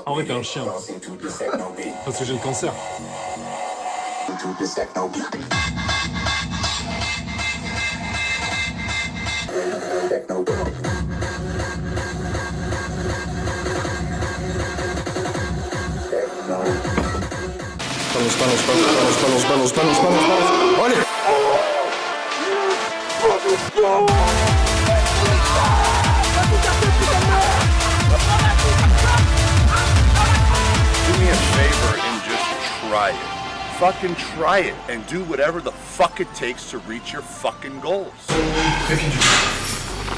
En vrai, t'es un chien. Parce que j'ai le cancer. Allez. Do me a favor and just try it. Fucking try it and do whatever the fuck it takes to reach your fucking goals.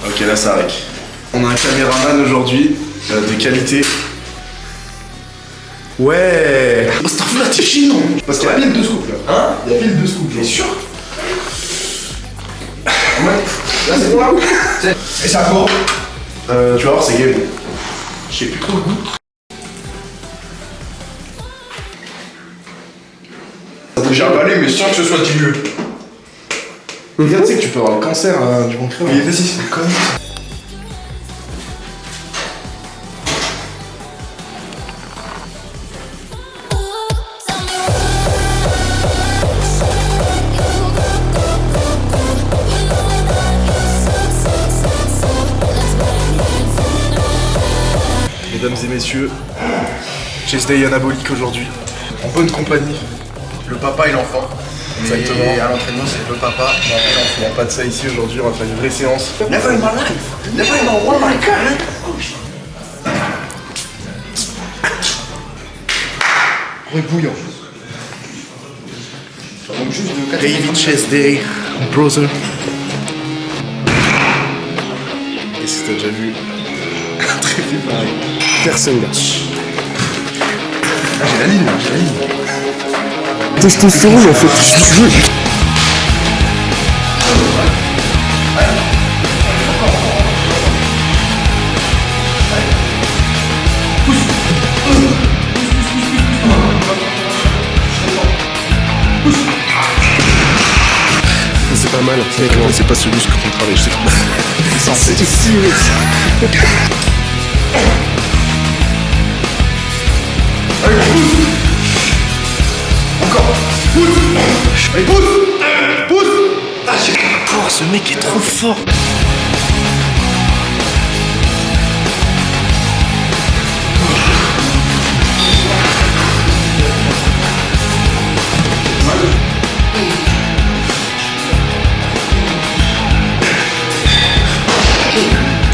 Ok, là ça arrive. On a un caméraman aujourd'hui de qualité. Ouais. Oh, c'est un peu là, t'es chiant. Parce qu'il y a pile de scoops là. Hein? Il y a pile de scoops. T'es sûr? Ouais. Là c'est bon là. Et ça court. Tu vas voir, c'est game. Je sais plus trop le goût. J'ai avalé, mais sans que ce soit dilué. Regarde, tu sais que tu peux avoir le cancer du pancréas. Mais vas-y, c'est une connerie. Mesdames et messieurs, Chase Day anabolique aujourd'hui, en bonne compagnie. Le papa et l'enfant. Exactement. Et à l'entraînement, c'est le papa et l'enfant. Il n'y a pas de ça ici aujourd'hui, on va faire une vraie séance. Never in my life! Never in my one my god! Très bouillant. Donc juste de David Chase Day, brother. Et si t'as déjà vu un trépied pareil. Personne là. Ah, j'ai la ligne là, j'ai la ligne. Testostérone, en fait, si tu veux. C'est pas mal, c'est pas ce muscle qu'on travaille, je sais pas. C'est ici, mec. Allez, pousse. Encore. Pousse. Allez, pousse. Pousse. Ah, j'ai pas fort, ce mec est trop fort.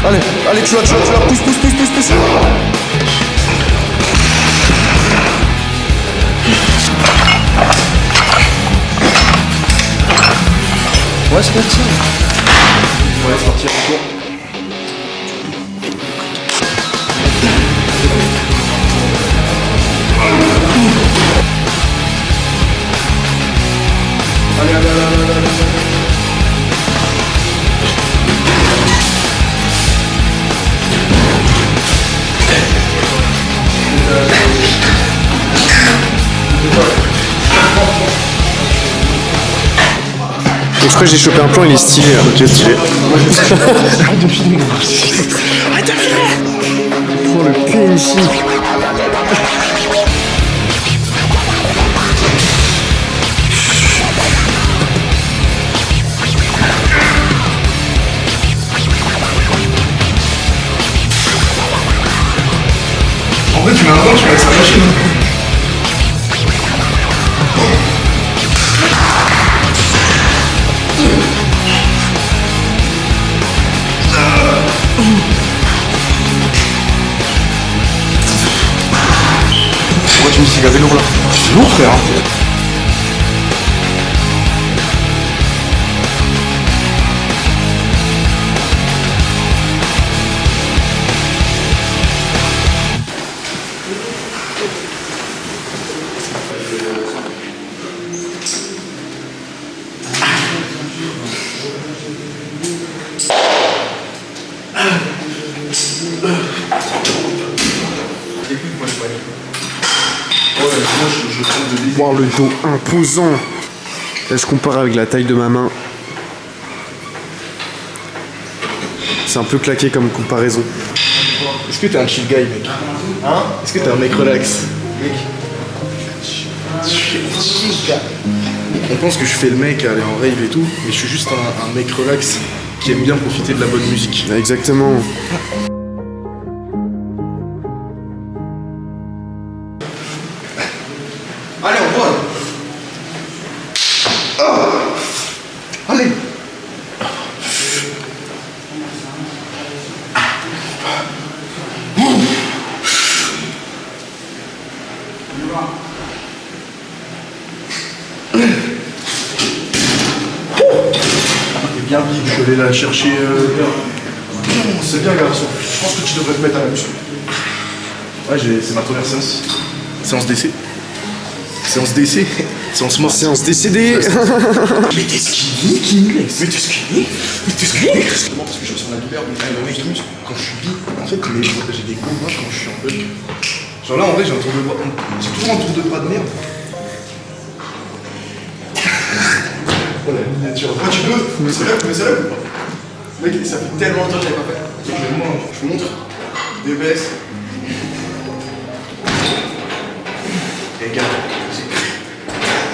Allez, allez, tu vas, pousse. Ouais, c'est parti. Ouais, c'est parti, retour. Allez. Exprès j'ai chopé un plan, il est stylé. Ok, stylé. Arrête de filmer. Arrête de filmer. Oh le PNJ. En vrai tu mets un temps, tu mets sa machine. Pourquoi tu me dis c'est gavé lourd là? C'est lourd frère. Voir le dos imposant. Là je compare avec la taille de ma main. C'est un peu claqué comme comparaison. Est-ce que t'es un chill guy, mec? Hein? Est-ce que t'es un mec relax? Mec. On pense que je fais le mec à aller en rave et tout, mais je suis juste un mec relax qui aime bien profiter de la bonne musique. Exactement. Allez, on vole. Allez. Bien vite, je suis allé la chercher. C'est bien, garçon. Je pense que tu devrais te mettre à la muscu. Ouais, c'est ma première séance. Séance d'essai. Séance d'essai. Séance mort. Séance décédée. Mais t'es skinny, King. Mais t'es skinny. Mais t'es skinny. Justement parce que je ressens la douleur, mais quand je suis big, en fait, j'ai des gros bras quand je suis en bulk. Genre là, en vrai, j'ai un tour de bras. J'ai toujours un tour de bras de merde. Oh la miniature. Moi tu peux, mais c'est là ou pas? Mec, ça fait tellement longtemps que j'avais pas fait. Je vous montre. DBS. Et regarde.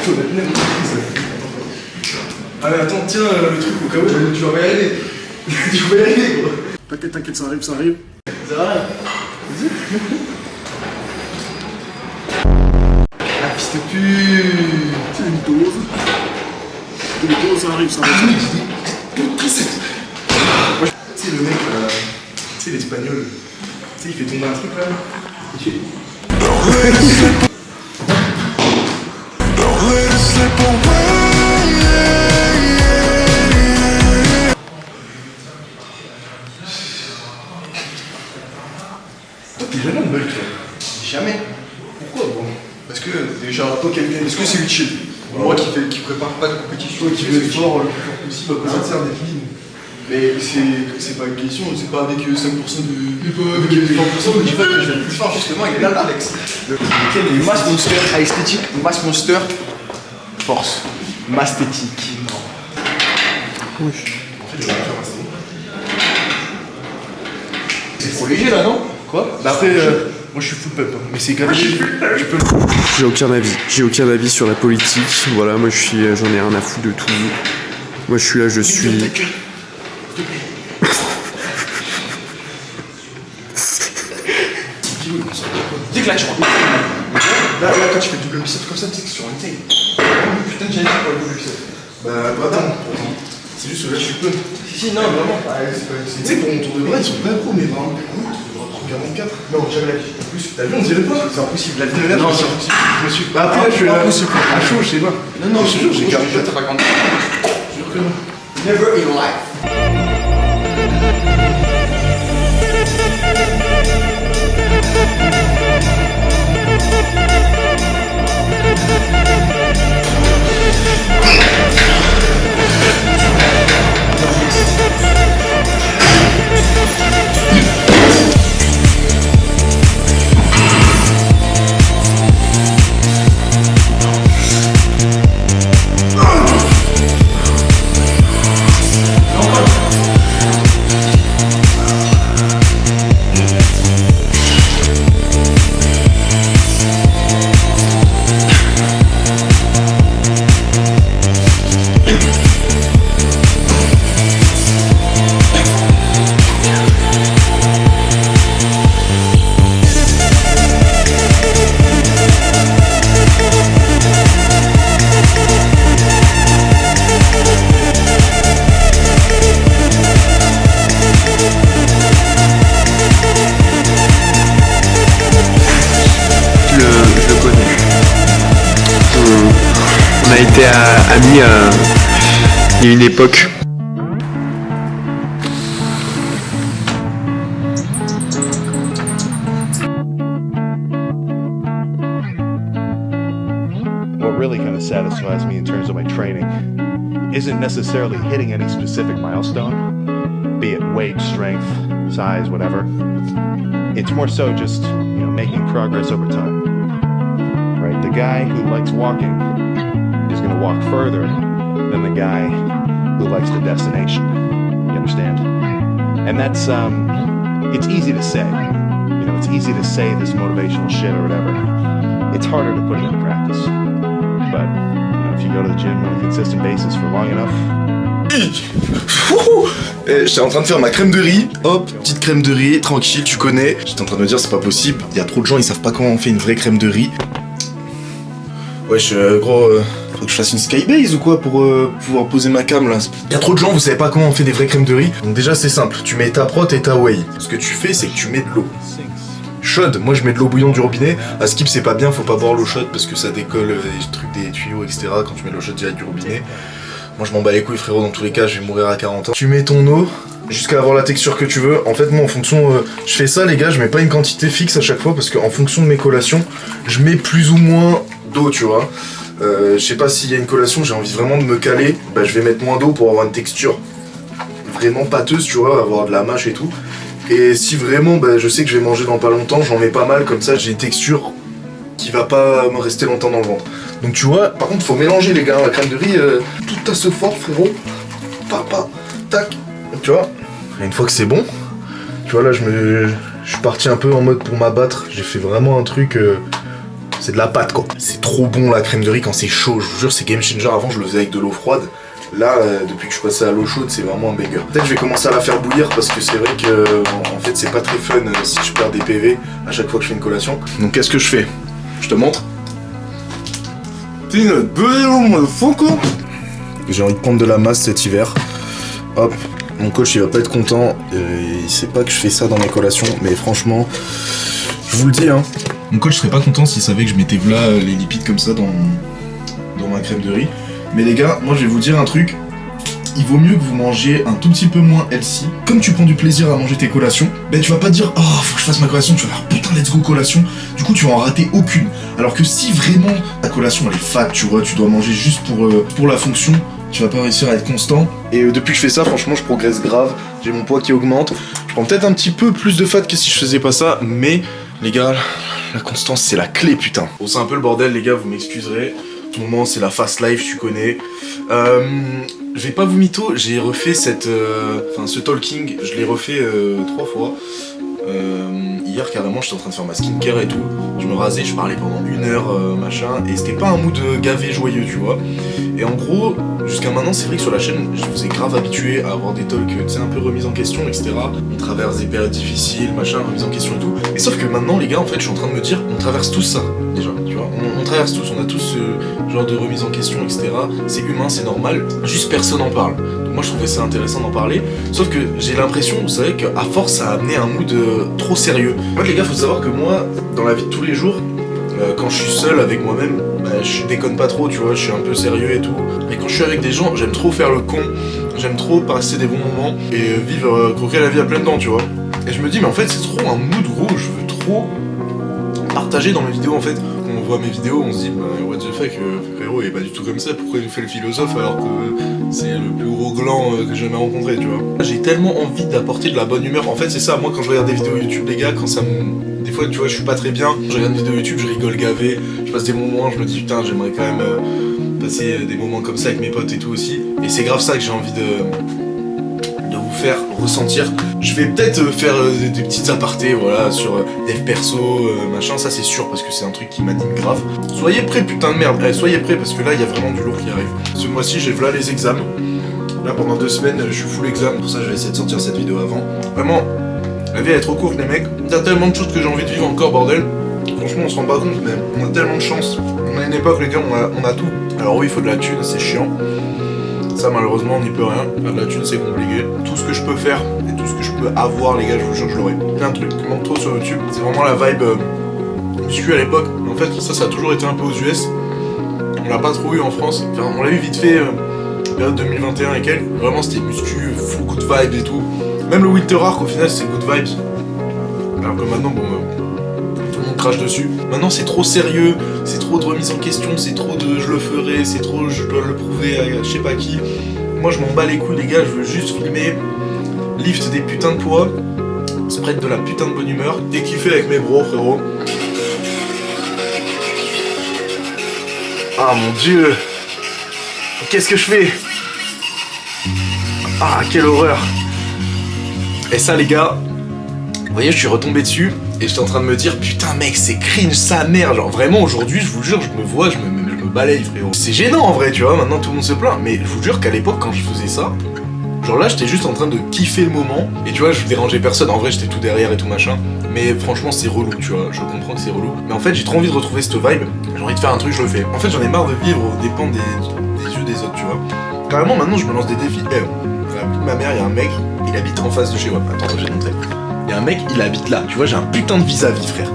Faut la tenir. Allez, attends, tiens le truc au cas où tu vas y arriver. Tu vas y arriver, gros. T'inquiète, ça arrive. Ça va rien. Vas-y. La fils de pute. C'est une dose. Ça arrive. Moi, tu sais, le mec, tu sais, l'espagnol, tu sais, il fait tomber un truc là. Toi, t'es jamais en bulk, toi. Jamais. Pourquoi, bon? Parce que, déjà, toi, est-ce que c'est utile? Moi qui prépare pas de compétition et qui veut être fort le plus fort possible, ça te sert d'être lean. Mais c'est pas une question, c'est pas avec 5% de. Avec 20% de Jiva que je vais le plus fort, justement, il est là le flex. Le Mass Monster à esthétique, Mass Monster force. Masthétique. Oui. En fait, je vais faire mastétique. C'est trop léger là, non? Quoi? Bah après, moi je suis full pump, mais c'est quand même. Je peux. J'ai aucun avis sur la politique. Voilà, moi j'en ai rien à foutre de tout. Moi je suis là, je suis. Dès que là tu rentres. Là quand tu fais le double bicep comme ça, tu sais que sur une taille. Putain de génie pour le double bicep. Bah attends. C'est juste que là je suis peu. Si, non, vraiment. Tu sais, pour mon tour de bras, ils sont pas gros, mes bras. 44. Non, jamais la vie. En plus, t'as vu, on dirait pas. C'est impossible. La vie de merde, c'est impossible. Je me suis. Bah après, là, je suis là. Impossible. À chaud, je sais pas. Non, je te jure, j'ai 44. T'as pas 44. Je jure que non. Never in life. On a été amis il y a une époque. What really kind of satisfies me in terms of my training isn't necessarily hitting any specific milestone, be it weight, strength, size, whatever. It's more so just, making progress over time. Right? The guy who likes walking is going to walk further than the guy who likes the destination. You understand? And that's it's easy to say. You know, it's easy to say this motivational shit or whatever. It's harder to put it into practice. But you know, if you go to the gym on a consistent basis for long enough. J'étais en train de faire ma crème de riz, hop, petite crème de riz, tranquille, tu connais. J'étais en train de me dire c'est pas possible, il y a trop de gens, ils savent pas comment on fait une vraie crème de riz. Wesh gros, faut que je fasse une skybase ou quoi pour pouvoir poser ma cam là. Il y a trop de gens, vous savez pas comment on fait des vraies crèmes de riz. Donc déjà c'est simple, tu mets ta prot et ta whey. Ce que tu fais c'est que tu mets de l'eau chaude. Moi je mets de l'eau bouillante du robinet. À skip c'est pas bien, faut pas boire l'eau chaude parce que ça décolle des trucs des tuyaux etc quand tu mets de l'eau chaude direct du robinet. Moi je m'en bats les couilles frérot, dans tous les cas je vais mourir à 40 ans. Tu mets ton eau jusqu'à avoir la texture que tu veux. En fait moi en fonction, je fais ça les gars, je mets pas une quantité fixe à chaque fois parce qu'en fonction de mes collations, je mets plus ou moins d'eau tu vois. Je sais pas s'il y a une collation, j'ai envie vraiment de me caler, bah je vais mettre moins d'eau pour avoir une texture vraiment pâteuse tu vois, avoir de la mâche et tout. Et si vraiment bah, je sais que je vais manger dans pas longtemps, j'en mets pas mal comme ça j'ai une texture qui va pas me rester longtemps dans le ventre. Donc tu vois, par contre faut mélanger les gars, la crème de riz, tout à ce fort frérot, papa, tac, tu vois. Et une fois que c'est bon, tu vois là je suis parti un peu en mode pour m'abattre, j'ai fait vraiment un truc, c'est de la pâte quoi. C'est trop bon la crème de riz quand c'est chaud, je vous jure c'est game changer, avant je le faisais avec de l'eau froide. Là, depuis que je suis passé à l'eau chaude, c'est vraiment un banger. Peut-être que je vais commencer à la faire bouillir parce que c'est vrai que en fait c'est pas très fun si je perds des PV à chaque fois que je fais une collation. Donc qu'est-ce que je fais? Je te montre. J'ai envie de prendre de la masse cet hiver. Hop, mon coach il va pas être content. Il sait pas que je fais ça dans mes collations, mais franchement, je vous le dis hein. Mon coach serait pas content s'il savait que je mettais là les lipides comme ça dans ma crème de riz. Mais les gars, moi je vais vous dire un truc. Il vaut mieux que vous mangiez un tout petit peu moins healthy. Comme tu prends du plaisir à manger tes collations, ben tu vas pas te dire oh faut que je fasse ma collation, tu vas faire putain let's go collation. Du coup tu vas en rater aucune. Alors que si vraiment ta collation elle est fat, tu vois, tu dois manger juste pour la fonction, tu vas pas réussir à être constant. Et depuis que je fais ça, franchement je progresse grave. J'ai mon poids qui augmente. Je prends peut-être un petit peu plus de fat que si je faisais pas ça, mais les gars, la constance c'est la clé putain. Bon c'est un peu le bordel les gars, vous m'excuserez. Tout moment c'est la fast life, tu connais. Je vais pas vous mytho, j'ai refait ce talking, je l'ai refait 3 fois. Hier carrément j'étais en train de faire ma skincare et tout. Je me rasais, je parlais pendant 1 heure machin. Et c'était pas un mood gavé joyeux tu vois. Et en gros, jusqu'à maintenant c'est vrai que sur la chaîne je vous ai grave habitué à avoir des talks, tu sais, un peu remise en question etc. On traverse des périodes difficiles, machin, remise en question et tout. Et sauf que maintenant les gars en fait je suis en train de me dire, on traverse tous ça déjà, tu vois. On traverse tous, on a tous ce genre de remise en question etc. C'est humain, c'est normal, juste personne en parle. Donc moi je trouvais ça intéressant d'en parler. Sauf que j'ai l'impression, vous savez, qu'à force ça a amené un mood trop sérieux. Moi les gars faut savoir que moi, dans la vie de tous les jours, quand je suis seul avec moi-même, bah, je déconne pas trop, tu vois, je suis un peu sérieux et tout. Mais quand je suis avec des gens, j'aime trop faire le con, j'aime trop passer des bons moments et vivre, croquer la vie à pleines dents, tu vois. Et je me dis, mais en fait, c'est trop un mood gros, je veux trop partager dans mes vidéos en fait. Quand on voit mes vidéos, on se dit, bah, what the fuck, frérot, il est pas du tout comme ça, pourquoi il fait le philosophe alors que c'est le plus gros gland que j'ai jamais rencontré, tu vois. J'ai tellement envie d'apporter de la bonne humeur. En fait, c'est ça, moi quand je regarde des vidéos YouTube, les gars, quand ça me. Des fois, tu vois, je suis pas très bien, je regarde une vidéo YouTube, je rigole gavé, je passe des moments, je me dis putain, j'aimerais quand même passer des moments comme ça avec mes potes et tout aussi. Et c'est grave ça que j'ai envie de vous faire ressentir. Je vais peut-être faire des petites apartés, voilà, sur dev perso, machin, ça c'est sûr, parce que c'est un truc qui m'anime grave. Soyez prêts, putain de merde, soyez prêts, parce que là, il y a vraiment du lourd qui arrive. Ce mois-ci, j'ai voilà les examens. Là, pendant 2 semaines, je suis full examen, pour ça, je vais essayer de sortir cette vidéo avant. Vraiment. La vie elle est trop courte les mecs, il y a tellement de choses que j'ai envie de vivre encore bordel. Franchement on se rend pas compte mais on a tellement de chance. On a une époque les gars, on a tout. Alors oui il faut de la thune, c'est chiant. Ça malheureusement on n'y peut rien. Faire de la thune c'est compliqué. Tout ce que je peux faire et tout ce que je peux avoir les gars, je vous jure que je l'aurai. Plein de trucs qui manquent trop sur YouTube. C'est vraiment la vibe muscu à l'époque. En fait ça a toujours été un peu aux US. On l'a pas trop eu en France. Enfin on l'a eu vite fait période 2021 et quelques. Vraiment c'était muscu, full good vibes et tout. Même le Winter Arc au final c'est good vibes. Alors que maintenant bon tout le monde crache dessus. Maintenant c'est trop sérieux, c'est trop de remise en question, c'est trop de je le ferai, c'est trop je dois le prouver à je sais pas qui. Moi je m'en bats les couilles les gars, je veux juste filmer, lift des putains de poids, spread de la putain de bonne humeur, dékiffer avec mes bros frérot. Ah mon dieu, qu'est-ce que je fais? Ah quelle horreur. Et ça les gars, Vous voyez, je suis retombé dessus et j'étais en train de me dire putain mec c'est cringe sa mère, genre vraiment aujourd'hui je vous jure je me vois, je me balaye frérot. C'est gênant en vrai tu vois, maintenant tout le monde se plaint, mais je vous jure qu'à l'époque quand je faisais ça, genre là j'étais juste en train de kiffer le moment et tu vois je dérangeais personne, en vrai j'étais tout derrière et tout machin, mais franchement c'est relou tu vois, je comprends que c'est relou, mais en fait j'ai trop envie de retrouver cette vibe, j'ai envie de faire un truc, je le fais. En fait j'en ai marre de vivre aux dépens des yeux des autres tu vois. Carrément maintenant je me lance des défis. Ma mère, il y a un mec, il habite en face de chez moi. Attends, je vais te montrer. Il y a un mec, il habite là. Tu vois, j'ai un putain de vis-à-vis, frère.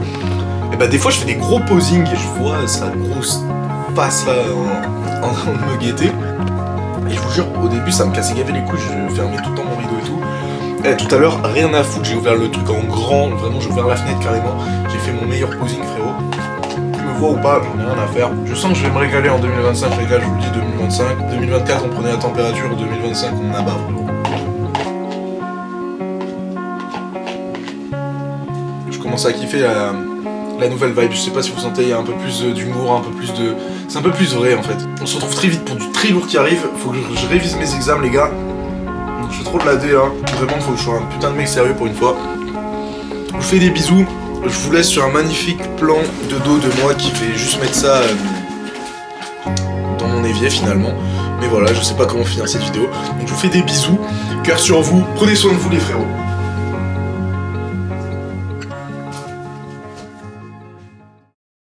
Et bah, des fois, je fais des gros posings et je vois sa grosse face là en train de me guetter. Et je vous jure, au début, ça me cassait gavé les couilles. Je fermais tout le temps mon rideau et tout. Et tout à l'heure, rien à foutre. J'ai ouvert le truc en grand. Vraiment, j'ai ouvert la fenêtre carrément. J'ai fait mon meilleur posing, frérot. Tu me vois ou pas, j'en ai rien à faire. Je sens que je vais me régaler en 2025, les gars, je vous le dis, 2025. 2024, on prenait la température. 2025, on en abat, frérot. Je commence à kiffer la nouvelle vibe, je sais pas si vous sentez, il y a un peu plus d'humour, un peu plus de... C'est un peu plus vrai en fait. On se retrouve très vite pour du très lourd qui arrive, faut que je révise mes examens les gars. Je fais trop de la D là, vraiment faut que je sois un putain de mec sérieux pour une fois. Je vous fais des bisous, je vous laisse sur un magnifique plan de dos de moi qui fait juste mettre ça dans mon évier finalement. Mais voilà, je sais pas comment finir cette vidéo. Donc je vous fais des bisous, cœur sur vous, prenez soin de vous les frérots.